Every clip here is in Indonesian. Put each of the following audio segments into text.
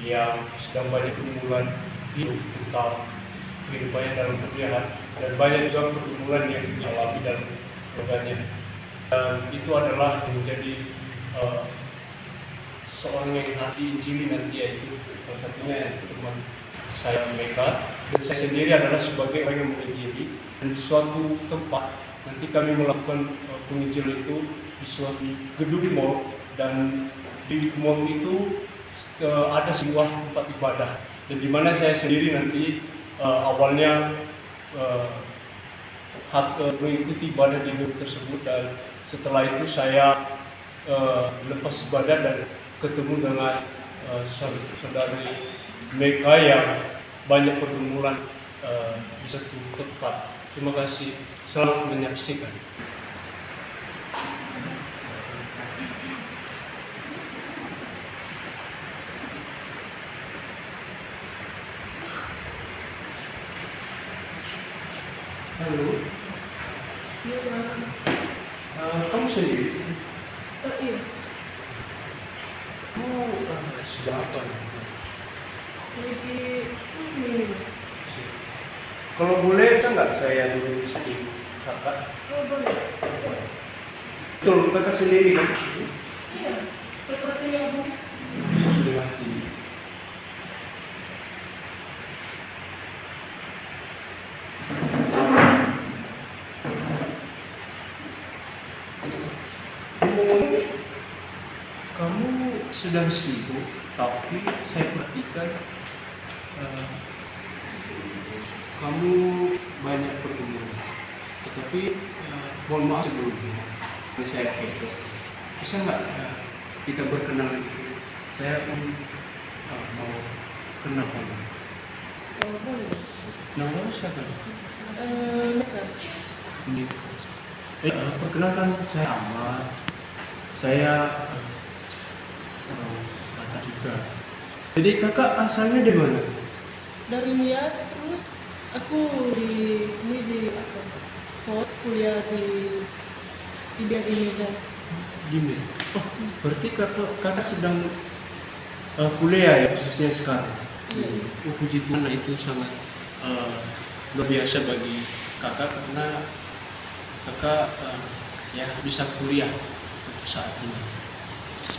yang sedang banyak pergumulan hidup tentang kehidupannya dalam pernikahan, dan banyak juga pergumulan yang dialami dalam keluarganya. Dan itu adalah menjadi seorang yang hati Injili nanti, yaitu salah satunya yang teman saya Meka, dan saya sendiri adalah sebagai orang yang menginjili. Dan di suatu tempat nanti kami melakukan penginjilan itu di suatu gedung mall, dan di mall itu ada sebuah tempat ibadah, dan di mana saya sendiri nanti awalnya mengikuti ibadah di gedung tersebut, dan setelah itu saya lepas ibadah dan ketemu dengan saudari Meka yang banyak pergumulan di satu tempat. Terima kasih, selamat menyaksikan. Halo. Iya. Kamu sendiri sih? Iya. Sudah apa? Lagi pusing. Kalau boleh, bisa nggak saya dulu sakit kakak? Oh boleh. Betul, kakak sendiri kan? Iya. Sepertinya Bu. Terima kasih. Kamu sedang sibuk, tapi saya perhatikan kamu banyak pergumulan. Tetapi mohon maaf sebelumnya, saya kepo. Bisa nggak kita berkenalan? Saya mau kenal kamu. Oh boleh. Nama kamu siapa? Meka. Ini. Perkenalkan, saya Ahmad. Saya kakak juga. Jadi kakak asalnya dari mana? Dari Nias, terus aku di sini di kos kuliah di IBM Medan. Gini. Oh, berarti kakak sedang kuliah ya, khususnya sekarang. Iya. Puji Tuhan, itu sangat luar biasa bagi kakak, karena kakak ya bisa kuliah untuk saat ini.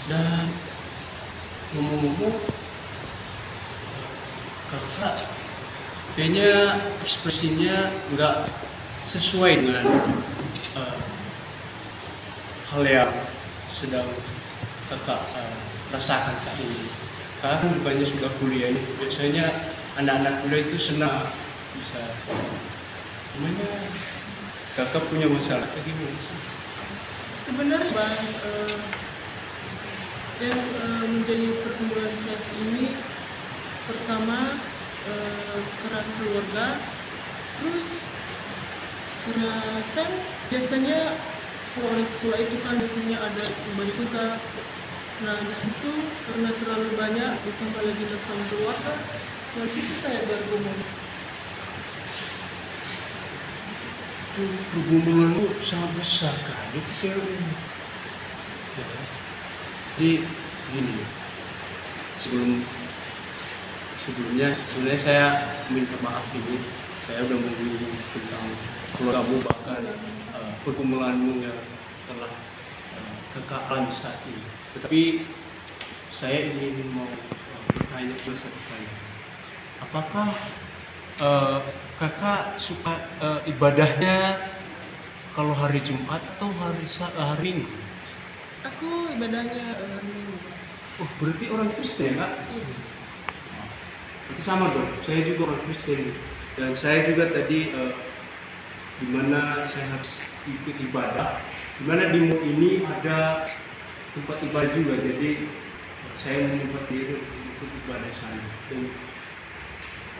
Dan ngomong-ngomong, kakak kayaknya ekspresinya nggak sesuai dengan hal yang sedang kakak rasakan saat ini. Karena bukannya sudah kuliah ini, biasanya anak-anak kuliah itu senang bisa. Gimana? Kakak punya masalah kayak gimana sih? Sebenarnya Bang, yang menjadi pergumulan saya ini pertama karena keluarga, terus karena kan biasanya kalau orang sekolah itu kan biasanya ada kembali tugas. Nah di situ karena terlalu banyak ditambah lagi bersama keluarga, nah situ saya bergumul. Itu pergumulanmu sangat besar kali. Jadi gini, sebelumnya sebenarnya saya minta maaf ini, saya udah menyinggung tentang keluargamu, bahkan pergumulanmu yang telah kakak alami saat ini. Tetapi saya ingin mau bertanya ke satu kali, apakah kakak suka ibadahnya kalau hari Jumat atau hari Minggu? Aku ibadahnya hari Minggu. Oh, berarti orang Kristen, Kak? Iya. Itu sama dong, saya juga orang Kristen. Dan saya juga tadi di mana saya harus ikut ibadah, di mana di mall ini ada tempat ibadah juga, jadi saya menyempatkan diri untuk ikut ibadah sana.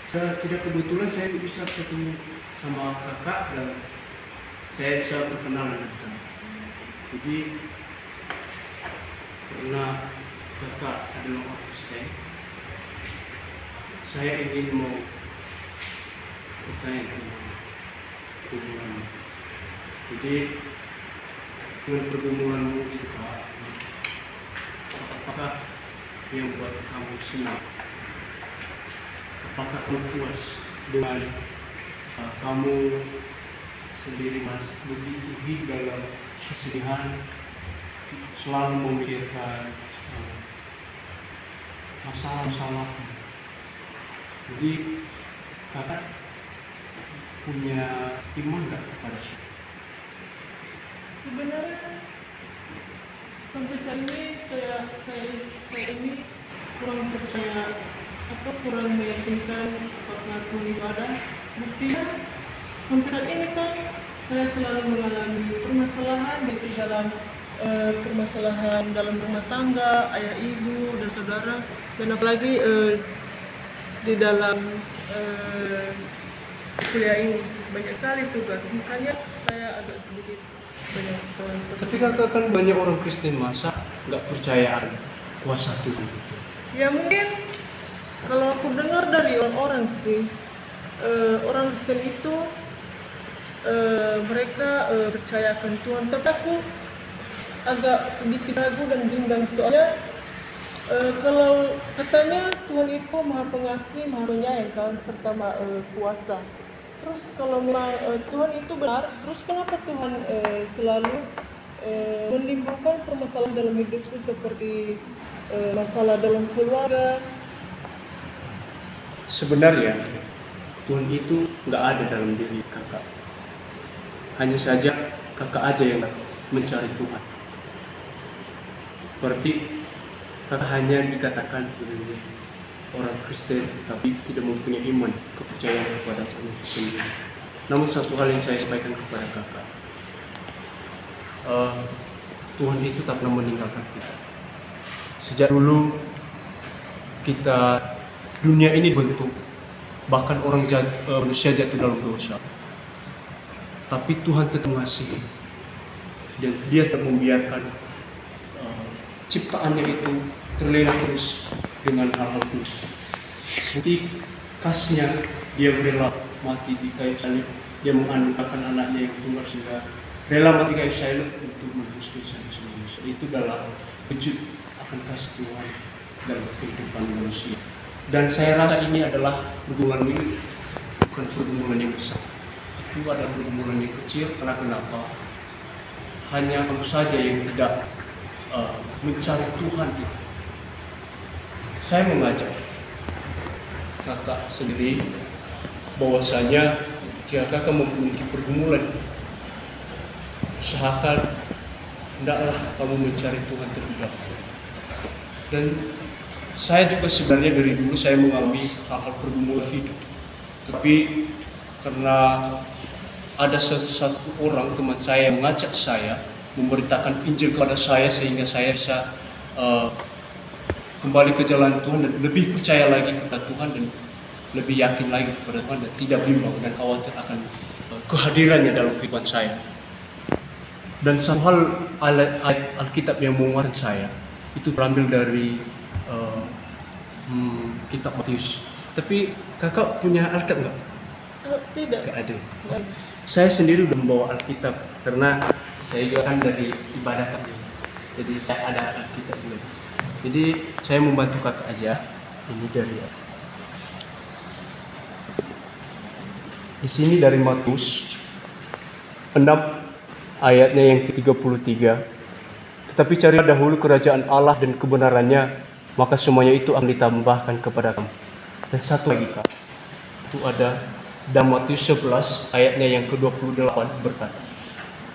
Dan tidak kebetulan saya bisa ketemu sama kakak dan saya bisa berkenalan dengan kakak. Jadi karena kakak adalah orang Kristen, saya ingin mau bertanya tentang pergumulanmu. Jadi dengan pergumulanmu itu, apakah yang buat kamu senang apakah kamu puas dengan kamu sendiri Mas begitu hidup dalam kesedihan, selalu memikirkan masalah-masalah. Jadi kakak punya iman nggak kepada Tuhan? Sebenarnya sampai saat ini saya ini kurang percaya, kurang meyakinkan apakah Tuhan itu ada. Buktinya sampai saat ini kan saya selalu mengalami permasalahan di dalam permasalahan dalam rumah tangga, ayah ibu dan saudara, dan apalagi di dalam kuliah ini banyak sekali tugas, makanya saya agak sedikit banyak teman-teman. Tapi kakak kan banyak orang Kristen, masa nggak percayaan kuasa Tuhan gitu? Ya mungkin kalau aku dengar dari orang-orang sih, orang Kristen itu mereka percayakan Tuhan, tapi aku agak sedikit ragu dan bimbang soalnya kalau katanya Tuhan itu maha pengasih, maha penyayang kan, serta maha kuasa. Terus kalau memang Tuhan itu benar, terus kenapa Tuhan selalu menimbulkan permasalahan dalam hidupku seperti masalah dalam keluarga? Sebenarnya Tuhan itu nggak ada dalam diri kakak. Hanya saja kakak aja yang mencari Tuhan. Berarti kakak hanya dikatakan sebagai orang Kristen, tapi tidak mempunyai iman, kepercayaan kepada Tuhan itu sendiri. Namun satu hal yang saya sampaikan kepada kakak, Tuhan itu tak pernah meninggalkan kita. Sejak dulu kita, dunia ini bentuk, bahkan manusia jatuh dalam dosa, tapi Tuhan tetap mengasihi dan Dia tak membiarkan ciptaannya itu terlena terus dengan hal-hal buruk. Bukti kasihnya, Dia rela mati di kayu salib. Dia menganugerahkan anaknya yang tunggal sehingga rela mati kayu salib untuk menebus dosa manusia. Itu adalah wujud akan kasih Tuhan dalam kehidupan manusia. Dan saya rasa ini adalah pergumulan ini bukan pergumulan yang besar. Itu adalah pergumulan yang kecil. Karena kenapa? Hanya kamu saja yang tidak mencari Tuhan itu. Saya mengajak kakak sendiri bahwasanya jika kakak memiliki pergumulan, usahakan hendaklah kamu mencari Tuhan terlebih dahulu. Dan saya juga sebenarnya dari dulu saya mengalami hal-hal pergumulan hidup, tapi karena ada satu orang teman saya yang mengajak saya, memberitakan Injil kepada saya, sehingga saya bisa kembali ke jalan Tuhan dan lebih percaya lagi kepada Tuhan dan lebih yakin lagi kepada Tuhan dan tidak bimbang dan khawatir akan kehadirannya dalam kehidupan saya. Dan satu hal ayat Alkitab yang menguatkan saya itu berambil dari kitab Matius. Tapi kakak punya Alkitab nggak? Tidak. Nggak ada. Saya sendiri udah membawa Alkitab karena saya juga kan dari ibadah kan. Jadi saya ada Alkitab juga. Jadi saya membantu kakak aja. Ini dari di sini dari Matius 6 ayatnya yang ke-33. Tetapi carilah dahulu kerajaan Allah dan kebenarannya, maka semuanya itu akan ditambahkan kepada kamu. Dan satu lagi kak, itu ada dalam Matius 11 ayatnya yang ke-28 berkata,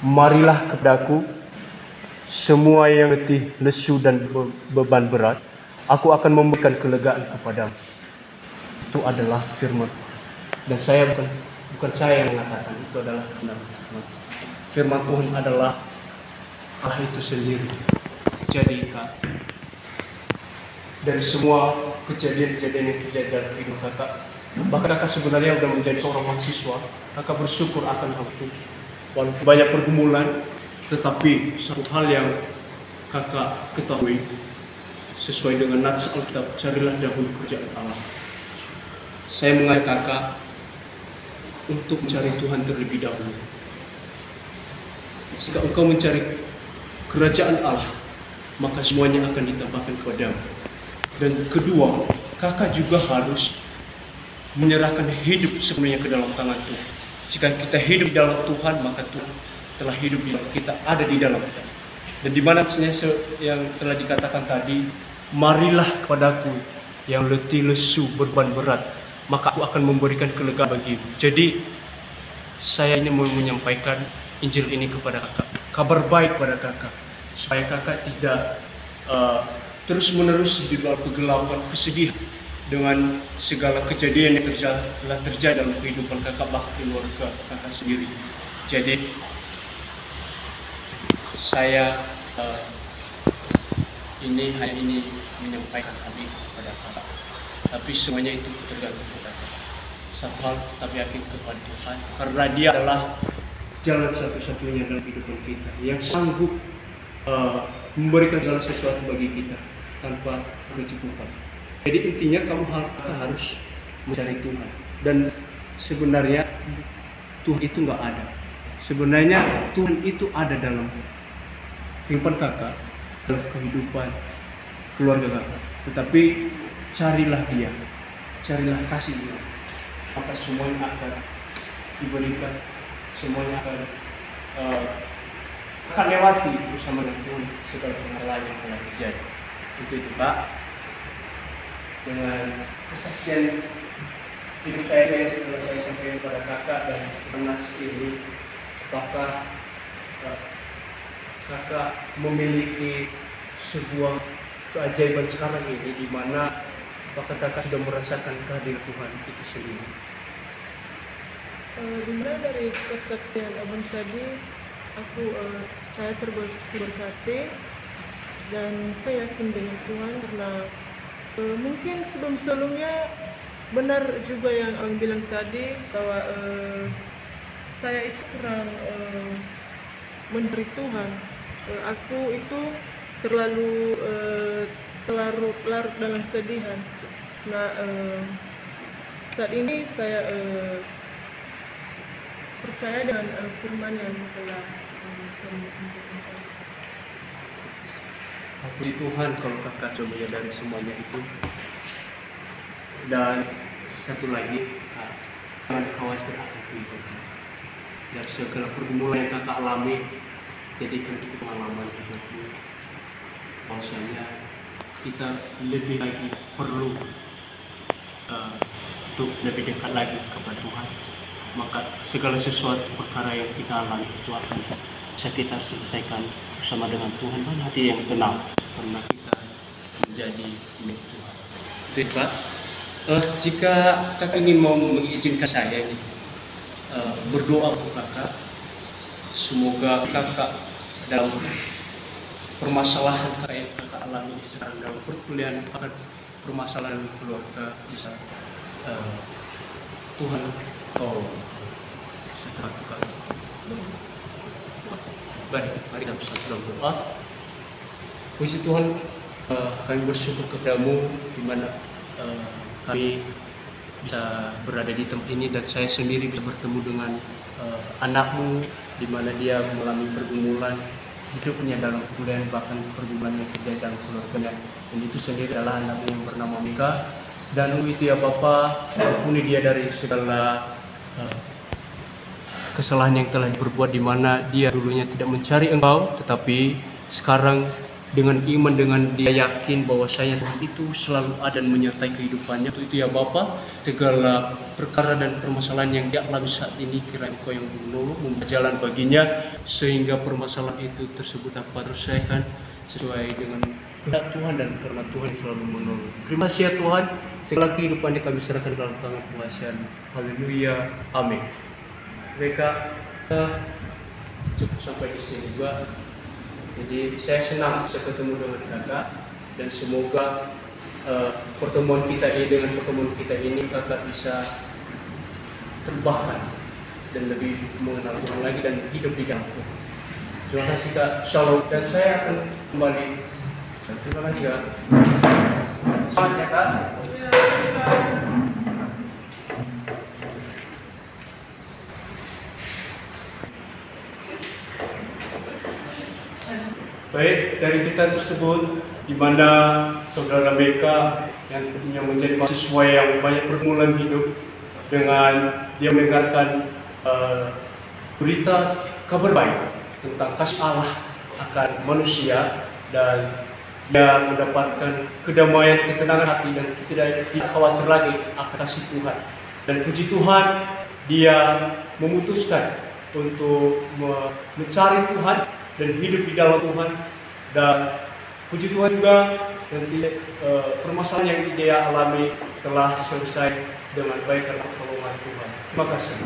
marilah kepadaku semua yang letih, lesu dan beban berat, aku akan memberikan kelegaan kepadamu. Itu adalah firman. Dan saya bukan saya yang mengatakan, itu adalah firman Tuhan adalah Allah itu sendiri. Jadi kak, dari semua kejadian-kejadian yang terjadi dalam hidup kakak, bahkan kakak sebenarnya sudah menjadi seorang mahasiswa, kakak bersyukur akan hal itu. Walaupun banyak pergumulan, tetapi satu hal yang kakak ketahui, sesuai dengan nats Alkitab, carilah dahulu kerajaan Allah. Saya mengajak kakak untuk mencari Tuhan terlebih dahulu. Jika engkau mencari kerajaan Allah, maka semuanya akan ditambahkan kepadamu. Dan kedua, kakak juga harus menyerahkan hidup sepenuhnya ke dalam tangan Tuhan. Jika kita hidup di dalam Tuhan, maka Tuhan telah hidup di dalam kita, ada di dalam kita. Dan di mana yang telah dikatakan tadi, marilah kepadaku yang letih lesu beban berat, maka aku akan memberikan kelegaan bagimu. Jadi saya ini mau menyampaikan Injil ini kepada kakak, kabar baik kepada kakak, supaya kakak tidak terus menerus di dalam kegelapan, kesedihan dengan segala kejadian yang telah terjadi dalam kehidupan kakak, bahkan keluarga kakak sendiri. Jadi saya hanya ini menyampaikan tadi kepada kakak, tapi semuanya itu tergantung kepada kakak. Satu hal tetap yakin kepada Tuhan, karena Dia adalah jalan satu-satunya dalam kehidupan kita yang sanggup memberikan segala sesuatu bagi kita tanpa kecukupan. Jadi intinya kamu harus mencari Tuhan. Dan sebenarnya Tuhan itu nggak ada. Sebenarnya Tuhan itu ada dalam kehidupan kakak, dalam kehidupan keluarga kakak. Tetapi carilah Dia, carilah kasih Dia, maka semuanya akan diberikan, semuanya akan lewati bersama dengan Tuhan segala permasalahan yang telah terjadi. Itu Pak, dengan kesaksian hidup saya yang setelah saya sampaikan kepada kakak dan penas ini, apakah kakak memiliki sebuah keajaiban sekarang ini, di mana apakah kakak sudah merasakan kehadiran Tuhan itu sendiri? Dimana dari kesaksian abang tadi, saya terberkati dan saya yakin dengan Tuhan, karena mungkin sebelumnya benar juga yang abang bilang tadi, bahwa saya itu kurang memberi Tuhan. Aku itu terlalu larut dalam kesedihan. Nah, saat ini saya percaya dengan firman yang telah kami sampaikan. Puji Tuhan kalau kakak sudah menyadari semuanya itu. Dan satu lagi, jangan khawatir akan kehidupan. Dari segala pergumulan yang kakak alami, jadikan itu pengalaman hidupmu. Bahwasanya kita lebih lagi perlu untuk lebih dekat lagi kepada Tuhan. Maka segala sesuatu perkara yang kita alami itu akan bisa kita selesaikan bersama dengan Tuhan, dan hati yang tenang karena kita menjadi milik Tuhan. Itu Pak. Jika kakak ingin mau mengizinkan saya berdoa untuk kakak, semoga kakak dalam permasalahan yang kakak alami sekarang dalam perkuliahan, akan permasalahan keluarga bisa Tuhan setelah tukar. Baik, mari kita bersatu dalam doa. Puji Tuhan, kami bersyukur kepadamu di mana kami bisa berada di tempat ini, dan saya sendiri bisa bertemu dengan anakmu, di mana dia mengalami pergumulan hidupnya dalam kuliah, bahkan pergumulan yang terjadi dalam keluarganya. Dan itu sendiri adalah anaknya yang bernama Mika. Dan itu ya Bapa, ampuni dia dari segala kesalahan yang telah berbuat, di mana dia dulunya tidak mencari Engkau, tetapi sekarang dengan iman, dengan dia yakin bahwa Tuhan itu selalu ada dan menyertai kehidupannya. Itu ya Bapa, segala perkara dan permasalahan yang dia alami saat ini, kiranya Engkau yang menolong, membuka jalan baginya, sehingga permasalahan itu tersebut dapat terselesaikan sesuai dengan kehendak Tuhan, dan karena Tuhan selalu menolong. Terima kasih ya Tuhan, segala kehidupannya kami serahkan dalam tangan kuasa. Haleluya, amin. Mereka cukup sampai di sini juga. Jadi saya senang bisa ketemu dengan kakak, dan semoga pertemuan kita ini kakak bisa terbahkan dan lebih mengenal Tuhan lagi dan hidup di dalam Tuhan. Terima kasih Kak, shalom, dan saya akan kembali. Terima kasih Kak. Selamat ya Kak. Baik, dari cerita tersebut, di mana saudara Meka yang menjadi mahasiswa yang banyak pergumulan hidup dengan dia mendengarkan berita kabar baik tentang kasih Allah akan manusia, dan dia mendapatkan kedamaian, ketenangan hati, dan tidak khawatir lagi akan kasih Tuhan. Dan puji Tuhan, dia memutuskan untuk mencari Tuhan dan hidup di dalam Tuhan. Dan puji Tuhan juga nanti permasalahan yang dia alami telah selesai dengan baik karena pertolongan Tuhan. Terima kasih.